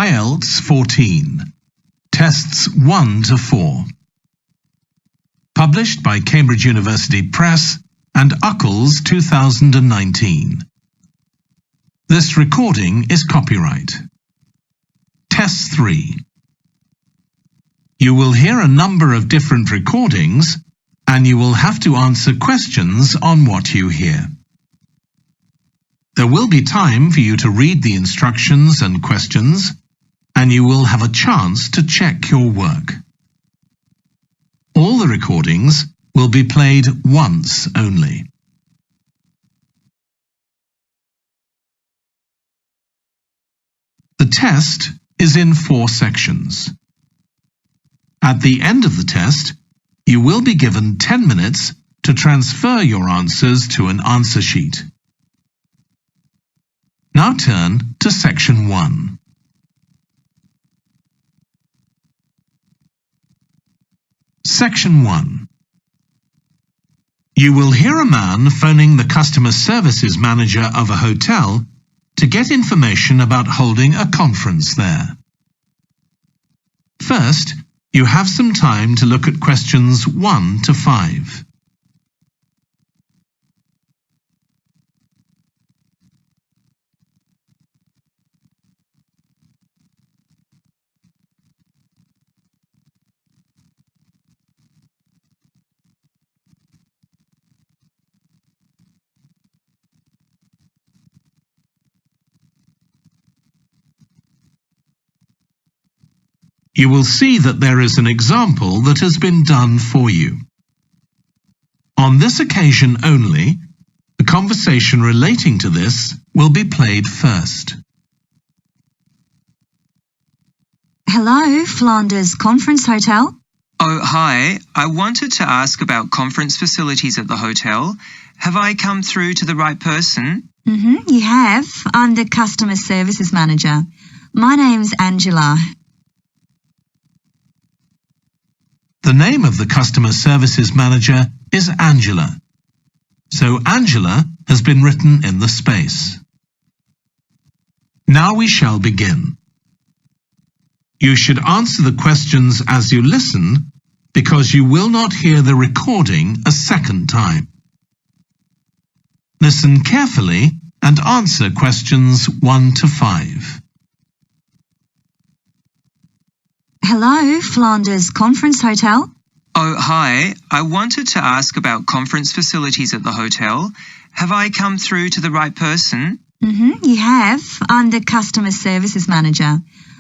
IELTS 14, Tests 1 to 4. Published by Cambridge University Press and UCLES 2019. This recording is copyright. Test 3. You will hear a number of different recordings and you will have to answer questions on what you hear. There will be time for you to read the instructions and questions, and you will have a chance to check your work. All the recordings will be played once only. The test is in 4 sections. At the end of the test, you will be given 10 minutes to transfer your answers to an answer sheet. Now turn to Section 1. Section 1. You will hear a man phoning the customer services manager of a hotel to get information about holding a conference there. First, you have some time to look at questions 1 to 5. You will see that there is an example that has been done for you. On this occasion only, the conversation relating to this will be played first. Hello, Flanders Conference Hotel. Oh, hi. I wanted to ask about conference facilities at the hotel. Have I come through to the right person? You have. I'm the Customer Services Manager. My name's Angela. The name of the Customer Services Manager is Angela. So Angela has been written in the space. Now we shall begin. You should answer the questions as you listen because you will not hear the recording a second time. Listen carefully and answer questions 1 to 5. Hello, Flanders Conference Hotel. Oh, hi. I wanted to ask about conference facilities at the hotel. Have I come through to the right person? You have. I'm the Customer Services Manager.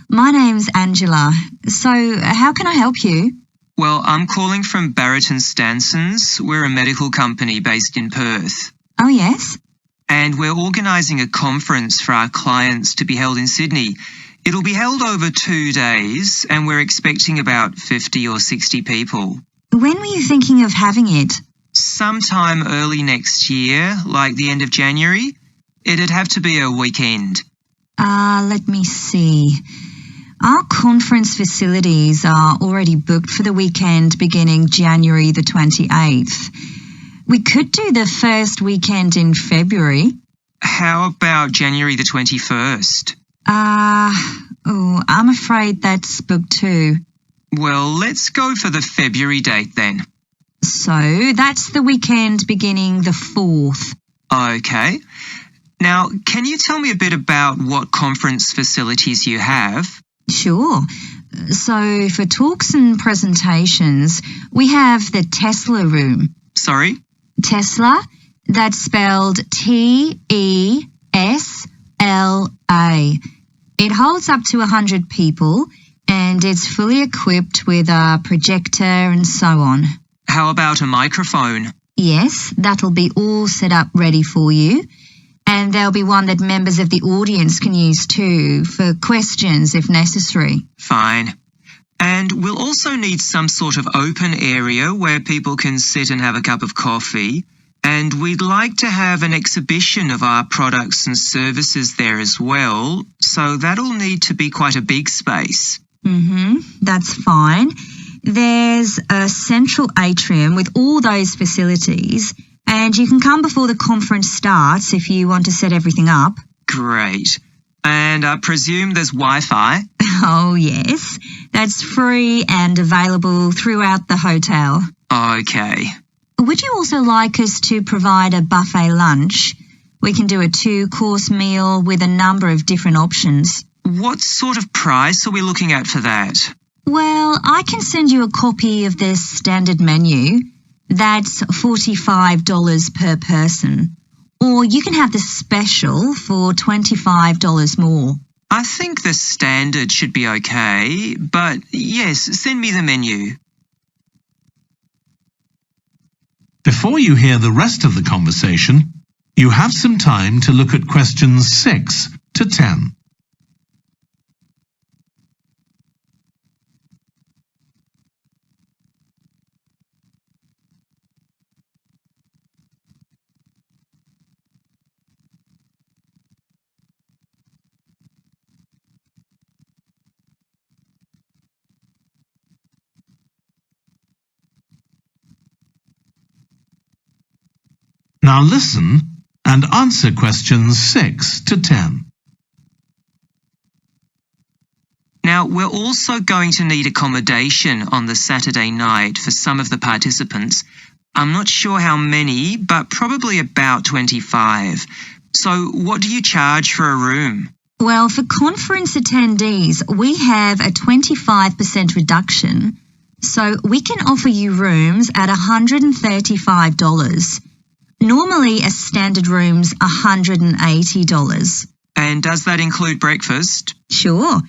My name's Angela. So, how can I help you? Well, I'm calling from Barrett & Stanson's. We're a medical company based in Perth. Oh, yes? And we're organising a conference for our clients to be held in Sydney. It'll be held over 2 days, and we're expecting about 50 or 60 people. When were you thinking of having it? Sometime early next year, like the end of January. It'd have to be a weekend. Let me see. Our conference facilities are already booked for the weekend beginning January the 28th. We could do the first weekend in February. How about January the 21st? I'm afraid that's booked too. Well, let's go for the February date then. So, that's the weekend beginning the 4th. Okay. Now, can you tell me a bit about what conference facilities you have? Sure. So, for talks and presentations, we have the Tesla room. Sorry? Tesla, that's spelled Tesla. It holds up to 100 people and it's fully equipped with a projector and so on. How about a microphone? Yes, that'll be all set up ready for you. And there'll be one that members of the audience can use too, for questions if necessary. Fine. And we'll also need some sort of open area where people can sit and have a cup of coffee. And we'd like to have an exhibition of our products and services there as well, so that'll need to be quite a big space. That's fine. There's a central atrium with all those facilities, and you can come before the conference starts if you want to set everything up. Great. And I presume there's Wi-Fi? Oh, yes. That's free and available throughout the hotel. Okay. Would you also like us to provide a buffet lunch? We can do a 2-course meal with a number of different options. What sort of price are we looking at for that? Well, I can send you a copy of the standard menu. That's $45 per person. Or you can have the special for $25 more. I think the standard should be okay, but yes, send me the menu. Before you hear the rest of the conversation, you have some time to look at questions 6 to 10. Now listen and answer questions 6 to 10. Now, we're also going to need accommodation on the Saturday night for some of the participants. I'm not sure how many, but probably about 25. So what do you charge for a room? Well, for conference attendees, we have a 25% reduction, so we can offer you rooms at $135. Normally, a standard room's $180. And does that include breakfast? Sure.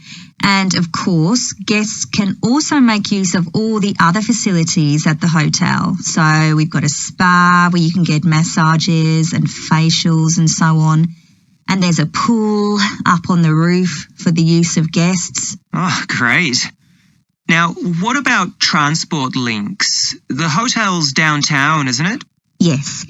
And of course, guests can also make use of all the other facilities at the hotel. So we've got a spa where you can get massages and facials and so on. And there's a pool up on the roof for the use of guests. Oh, great. Now, what about transport links? The hotel's downtown, isn't it? Yes.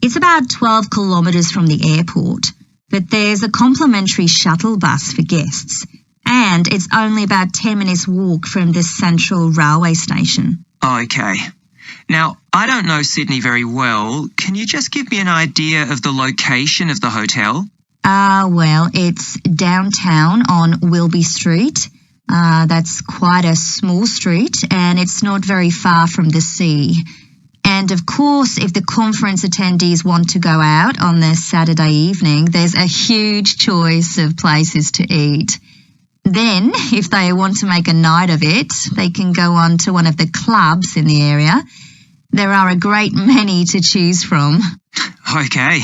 It's about 12 kilometres from the airport, but there's a complimentary shuttle bus for guests, and it's only about 10 minutes walk from the central railway station. Okay. Now, I don't know Sydney very well. Can you just give me an idea of the location of the hotel? Well, it's downtown on Wilby Street. That's quite a small street, and it's not very far from the sea. And of course, if the conference attendees want to go out on the Saturday evening, there's a huge choice of places to eat. Then, if they want to make a night of it, they can go on to one of the clubs in the area. There are a great many to choose from. Okay.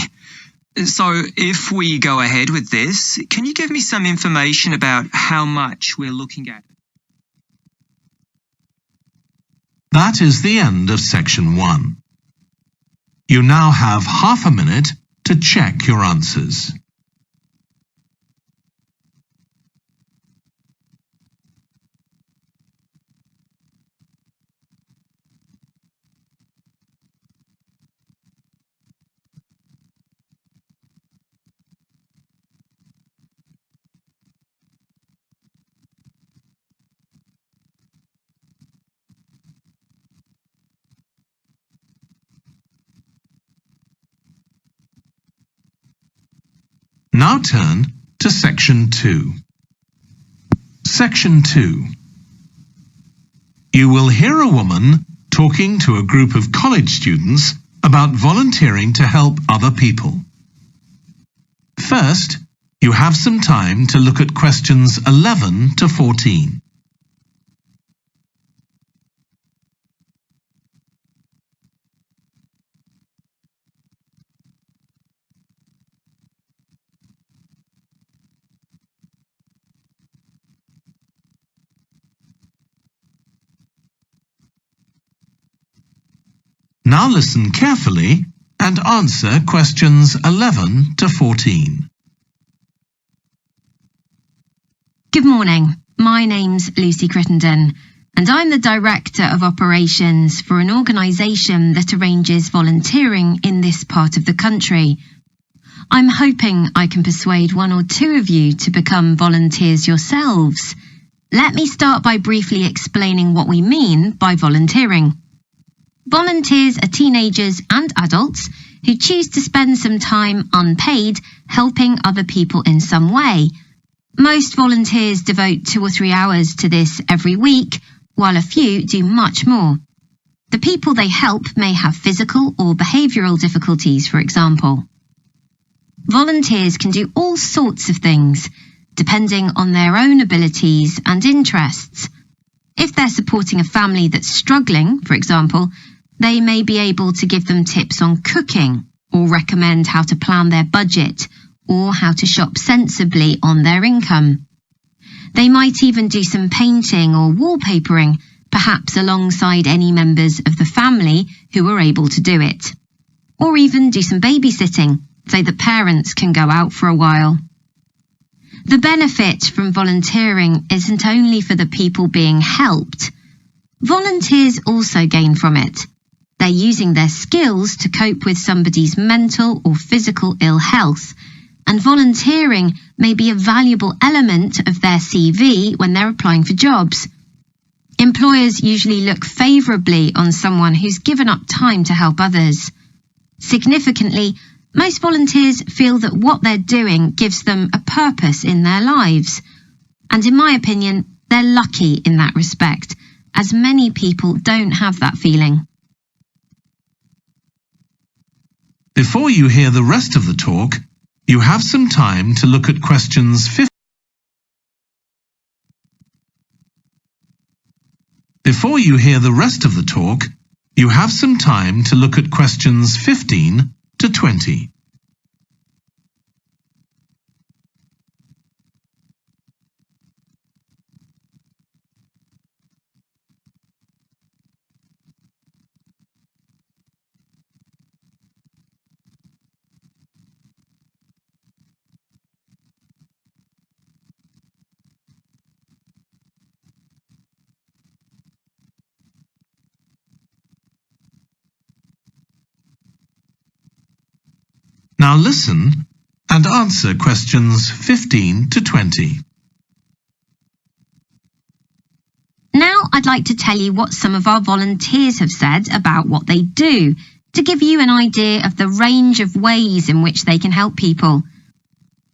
So if we go ahead with this, can you give me some information about how much we're looking at? That is the end of section 1. You now have half a minute to check your answers. Now turn to section 2. Section 2. You will hear a woman talking to a group of college students about volunteering to help other people. First, you have some time to look at questions 11 to 14. Now listen carefully and answer questions 11 to 14. Good morning. My name's Lucy Crittenden, and I'm the Director of Operations for an organisation that arranges volunteering in this part of the country. I'm hoping I can persuade 1 or 2 of you to become volunteers yourselves. Let me start by briefly explaining what we mean by volunteering. Volunteers are teenagers and adults who choose to spend some time unpaid helping other people in some way, Most volunteers devote 2 or 3 hours to this every week, while a few do much more. The people they help may have physical or behavioural difficulties, for example. Volunteers can do all sorts of things, depending on their own abilities and interests. If they're supporting a family that's struggling, for example, they may be able to give them tips on cooking, or recommend how to plan their budget, or how to shop sensibly on their income. They might even do some painting or wallpapering, perhaps alongside any members of the family who are able to do it. Or even do some babysitting, so that parents can go out for a while. The benefit from volunteering isn't only for the people being helped. Volunteers also gain from it. They're using their skills to cope with somebody's mental or physical ill health, and volunteering may be a valuable element of their CV when they're applying for jobs. Employers usually look favourably on someone who's given up time to help others. Significantly, most volunteers feel that what they're doing gives them a purpose in their lives. And in my opinion, they're lucky in that respect, as many people don't have that feeling. Before you hear the rest of the talk, you have some time to look at questions 15. Before you hear the rest of the talk, you have some time to look at questions 15 to 20. Now listen and answer questions 15 to 20. Now I'd like to tell you what some of our volunteers have said about what they do, to give you an idea of the range of ways in which they can help people.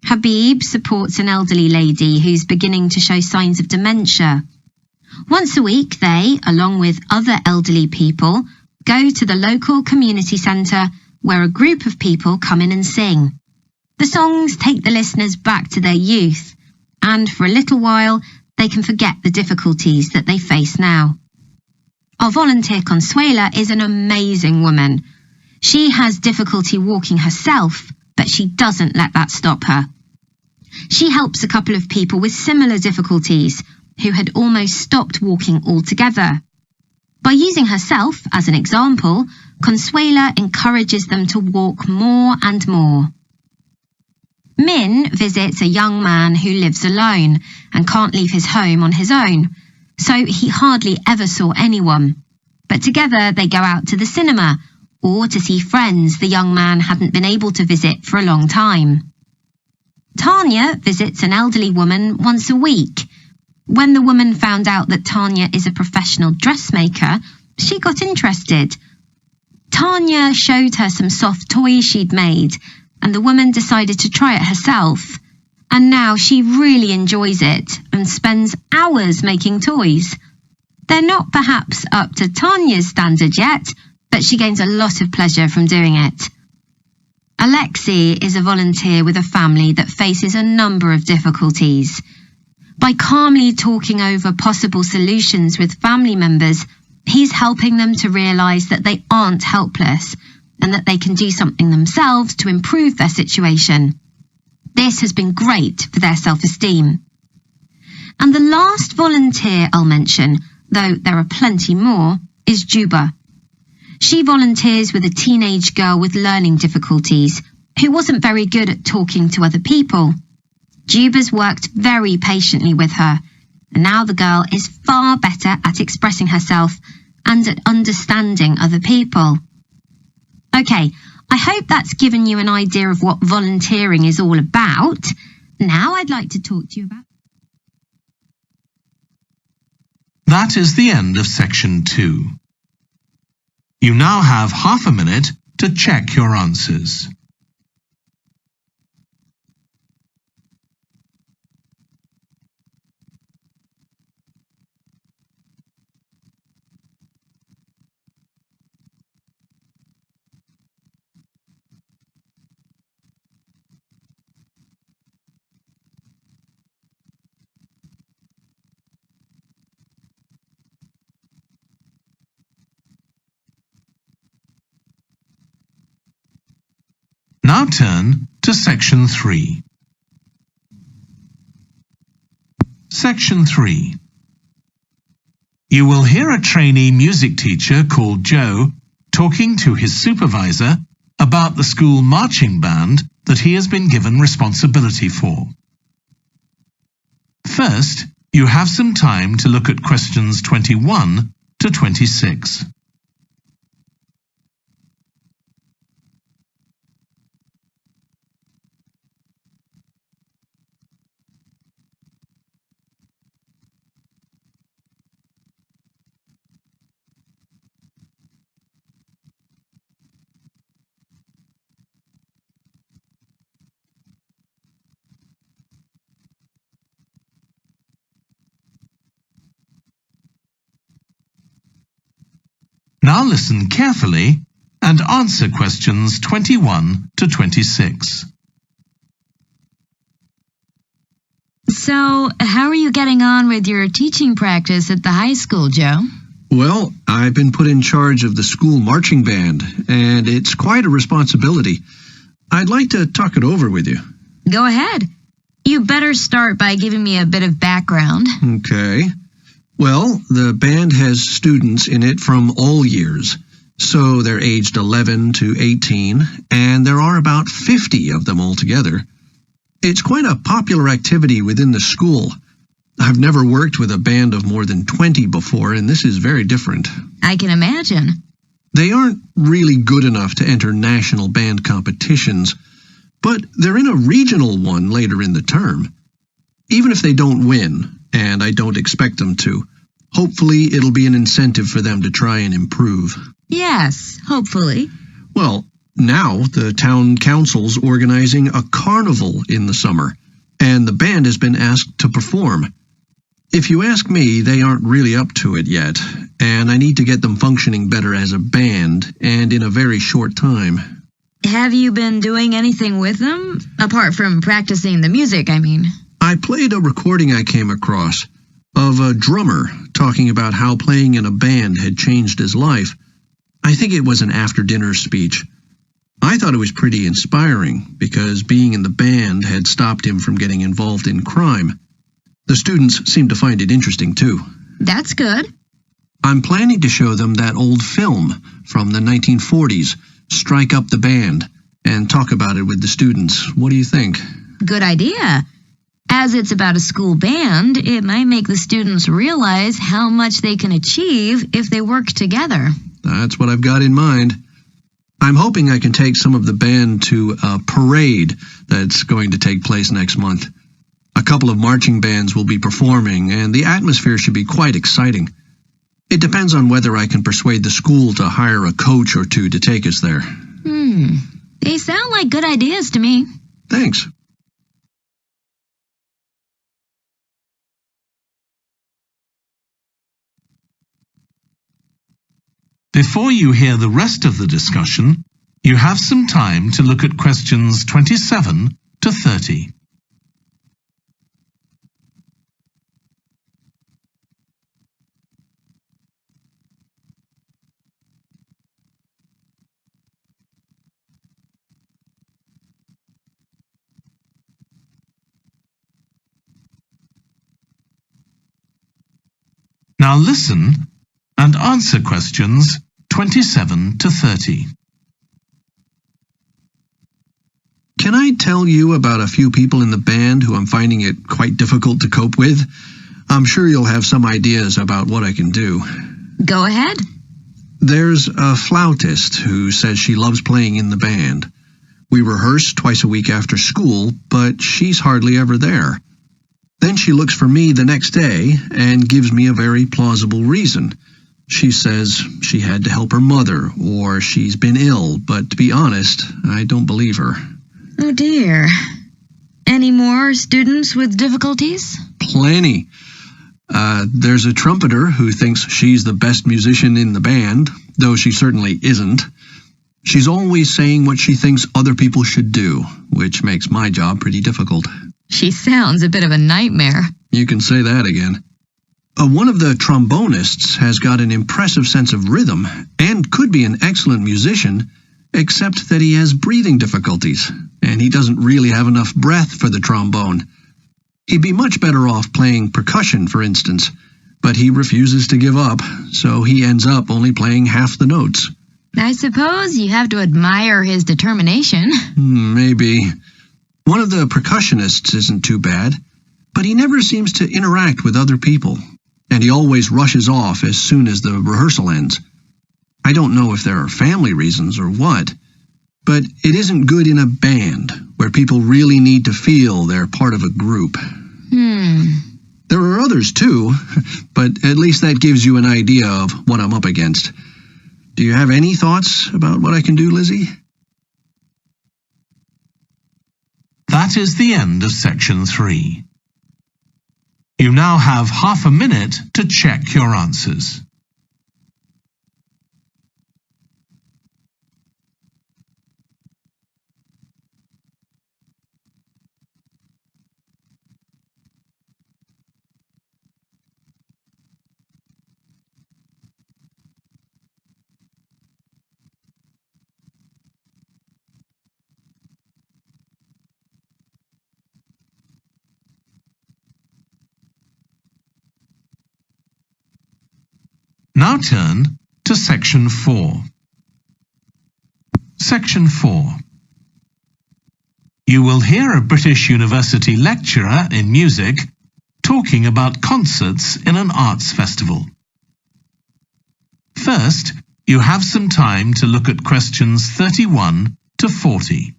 Habib supports an elderly lady who's beginning to show signs of dementia. Once a week they, along with other elderly people, go to the local community centre where a group of people come in and sing. The songs take the listeners back to their youth, and for a little while they can forget the difficulties that they face now. Our volunteer Consuela is an amazing woman. She has difficulty walking herself, but she doesn't let that stop her. She helps a couple of people with similar difficulties who had almost stopped walking altogether. By using herself as an example, Consuela encourages them to walk more and more. Min visits a young man who lives alone and can't leave his home on his own, so he hardly ever saw anyone. But together they go out to the cinema or to see friends the young man hadn't been able to visit for a long time. Tanya visits an elderly woman once a week. When the woman found out that Tanya is a professional dressmaker, she got interested. Tanya showed her some soft toys she'd made, and the woman decided to try it herself. And now she really enjoys it and spends hours making toys. They're not perhaps up to Tanya's standard yet, but she gains a lot of pleasure from doing it. Alexi is a volunteer with a family that faces a number of difficulties. By calmly talking over possible solutions with family members, he's helping them to realise that they aren't helpless and that they can do something themselves to improve their situation. This has been great for their self-esteem. And the last volunteer I'll mention, though there are plenty more, is Juba. She volunteers with a teenage girl with learning difficulties who wasn't very good at talking to other people. Juba's worked very patiently with her, and now the girl is far better at expressing herself and at understanding other people. Okay, I hope that's given you an idea of what volunteering is all about. Now I'd like to talk to you about... That is the end of section 2. You now have half a minute to check your answers. Now turn to Section 3. Section 3. You will hear a trainee music teacher called Joe talking to his supervisor about the school marching band that he has been given responsibility for. First, you have some time to look at questions 21 to 26. Now listen carefully and answer questions 21 to 26. So, how are you getting on with your teaching practice at the high school, Joe? Well, I've been put in charge of the school marching band, and it's quite a responsibility. I'd like to talk it over with you. Go ahead. You better start by giving me a bit of background. Okay. Well, the band has students in it from all years. So they're aged 11 to 18, and there are about 50 of them altogether. It's quite a popular activity within the school. I've never worked with a band of more than 20 before, and this is very different. I can imagine. They aren't really good enough to enter national band competitions, but they're in a regional one later in the term. Even if they don't win, and I don't expect them to, hopefully it'll be an incentive for them to try and improve. Yes, hopefully. Well, now the town council's organizing a carnival in the summer, and the band has been asked to perform. If you ask me, they aren't really up to it yet, and I need to get them functioning better as a band, and in a very short time. Have you been doing anything with them? Apart from practicing the music, I mean. I played a recording I came across of a drummer talking about how playing in a band had changed his life. I think it was an after-dinner speech. I thought it was pretty inspiring because being in the band had stopped him from getting involved in crime. The students seemed to find it interesting too. That's good. I'm planning to show them that old film from the 1940s, Strike Up the Band, and talk about it with the students. What do you think? Good idea. As it's about a school band, it might make the students realize how much they can achieve if they work together. That's what I've got in mind. I'm hoping I can take some of the band to a parade that's going to take place next month. A couple of marching bands will be performing, and the atmosphere should be quite exciting. It depends on whether I can persuade the school to hire a coach or two to take us there. They sound like good ideas to me. Thanks. Before you hear the rest of the discussion, you have some time to look at questions 27 to 30. Now listen and answer questions 27 to 30. Can I tell you about a few people in the band who I'm finding it quite difficult to cope with? I'm sure you'll have some ideas about what I can do. Go ahead. There's a flautist who says she loves playing in the band. We rehearse twice a week after school, but she's hardly ever there. Then she looks for me the next day and gives me a very plausible reason. She says she had to help her mother, or she's been ill, but to be honest, I don't believe her. Oh dear. Any more students with difficulties? Plenty. There's a trumpeter who thinks she's the best musician in the band, though she certainly isn't. She's always saying what she thinks other people should do, which makes my job pretty difficult. She sounds a bit of a nightmare. You can say that again. One of the trombonists has got an impressive sense of rhythm and could be an excellent musician, except that he has breathing difficulties, and he doesn't really have enough breath for the trombone. He'd be much better off playing percussion, for instance, but he refuses to give up, so he ends up only playing half the notes. I suppose you have to admire his determination. Maybe. One of the percussionists isn't too bad, but he never seems to interact with other people, and he always rushes off as soon as the rehearsal ends. I don't know if there are family reasons or what, but it isn't good in a band where people really need to feel they're part of a group. There are others too, but at least that gives you an idea of what I'm up against. Do you have any thoughts about what I can do, Lizzie? That is the end of section 3. You now have half a minute to check your answers. Now turn to section 4. Section 4. You will hear a British university lecturer in music talking about concerts in an arts festival. First, you have some time to look at questions 31 to 40.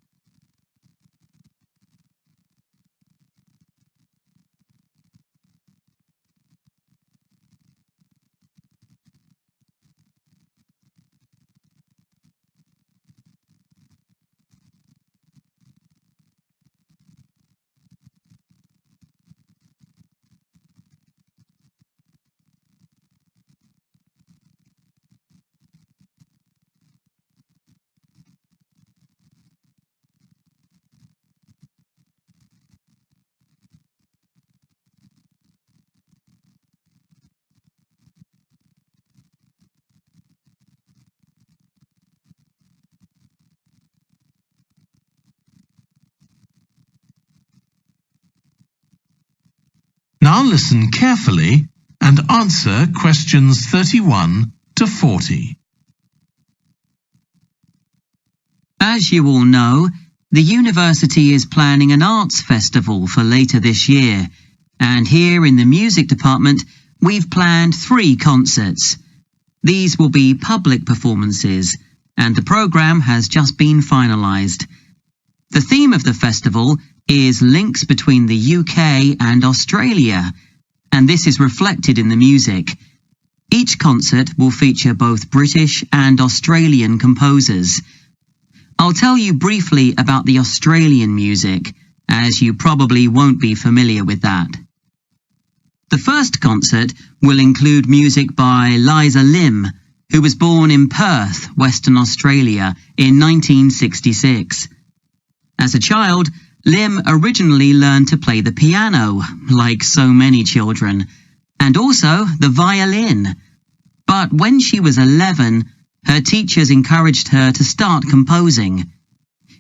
Now listen carefully and answer questions 31 to 40. As you all know, the university is planning an arts festival for later this year, and here in the music department we've planned 3 concerts. These will be public performances, and the programme has just been finalised. The theme of the festival is links between the UK and Australia, and this is reflected in the music. Each concert will feature both British and Australian composers. I'll tell you briefly about the Australian music, as you probably won't be familiar with that. The first concert will include music by Liza Lim, who was born in Perth, Western Australia, in 1966. As a child, Lim originally learned to play the piano, like so many children, and also the violin. But when she was 11, her teachers encouraged her to start composing.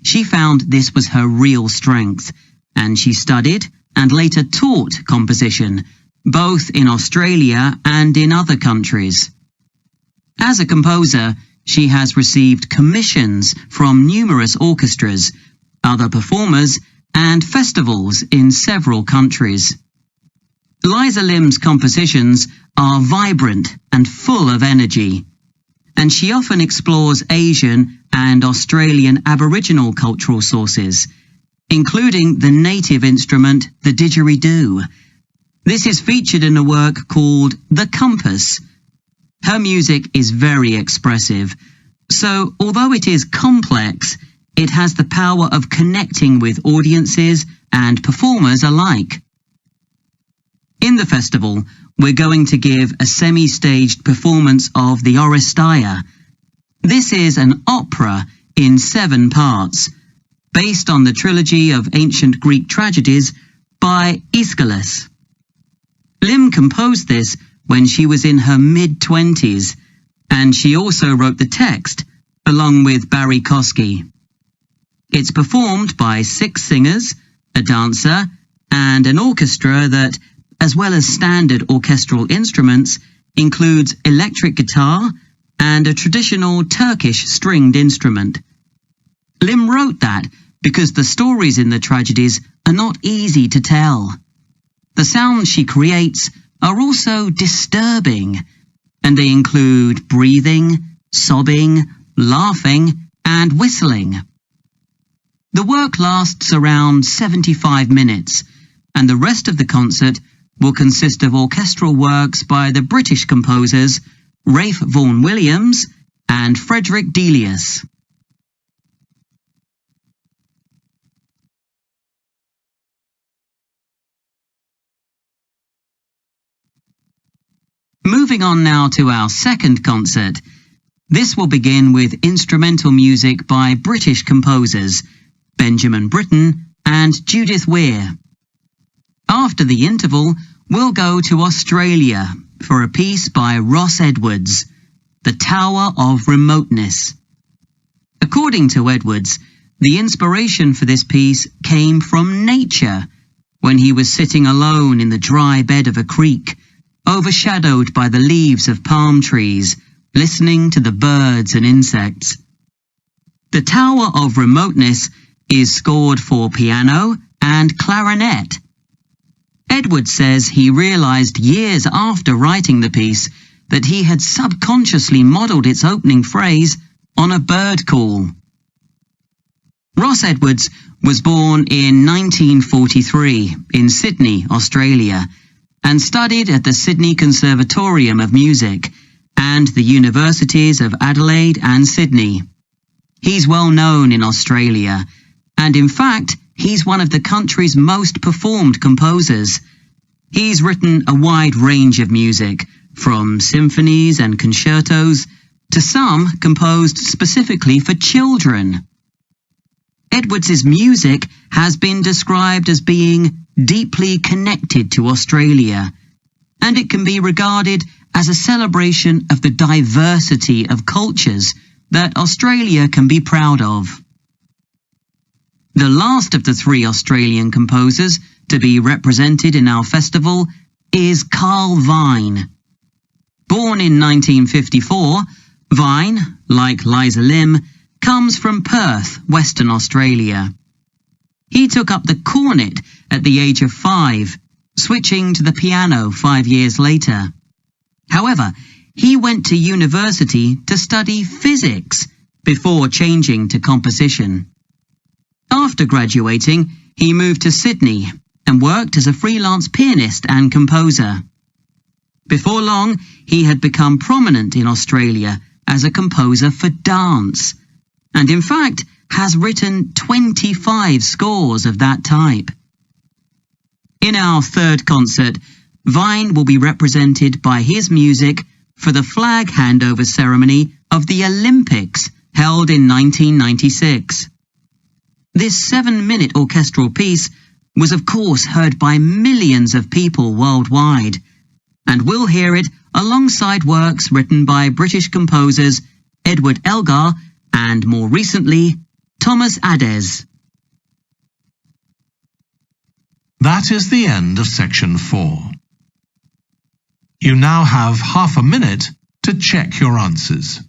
She found this was her real strength, and she studied and later taught composition, both in Australia and in other countries. As a composer, she has received commissions from numerous orchestras, other performers, and festivals in several countries. Liza Lim's compositions are vibrant and full of energy, and she often explores Asian and Australian Aboriginal cultural sources, including the native instrument, the didgeridoo. This is featured in a work called The Compass. Her music is very expressive, so although it is complex, it has the power of connecting with audiences and performers alike. In the festival, we're going to give a semi-staged performance of the Oresteia. This is an opera in 7 parts, based on the trilogy of ancient Greek tragedies by Aeschylus. Lim composed this when she was in her mid-20s, and she also wrote the text, along with Barry Kosky. It's performed by 6 singers, a dancer, and an orchestra that, as well as standard orchestral instruments, includes electric guitar and a traditional Turkish stringed instrument. Lim wrote that because the stories in the tragedies are not easy to tell. The sounds she creates are also disturbing, and they include breathing, sobbing, laughing, and whistling. The work lasts around 75 minutes, and the rest of the concert will consist of orchestral works by the British composers Ralph Vaughan Williams and Frederick Delius. Moving on now to our second concert. This will begin with instrumental music by British composers Benjamin Britten and Judith Weir. After the interval, we'll go to Australia for a piece by Ross Edwards, The Tower of Remoteness. According to Edwards, the inspiration for this piece came from nature when he was sitting alone in the dry bed of a creek, overshadowed by the leaves of palm trees, listening to the birds and insects. The Tower of Remoteness is scored for piano and clarinet. Edwards says he realized years after writing the piece that he had subconsciously modelled its opening phrase on a bird call. Ross Edwards was born in 1943 in Sydney, Australia, and studied at the Sydney Conservatorium of Music and the Universities of Adelaide and Sydney. He's well known in Australia, and in fact, he's one of the country's most performed composers. He's written a wide range of music, from symphonies and concertos to some composed specifically for children. Edwards's music has been described as being deeply connected to Australia, and it can be regarded as a celebration of the diversity of cultures that Australia can be proud of. The last of the 3 Australian composers to be represented in our festival is Carl Vine. Born in 1954, Vine, like Liza Lim, comes from Perth, Western Australia. He took up the cornet at the age of 5, switching to the piano 5 years later. However, he went to university to study physics before changing to composition. After graduating, he moved to Sydney and worked as a freelance pianist and composer. Before long, he had become prominent in Australia as a composer for dance, and in fact has written 25 scores of that type. In our third concert, Vine will be represented by his music for the flag handover ceremony of the Olympics held in 1996. This 7-minute orchestral piece was of course heard by millions of people worldwide, and we'll hear it alongside works written by British composers Edward Elgar and, more recently, Thomas Adès. That is the end of section 4. You now have half a minute to check your answers.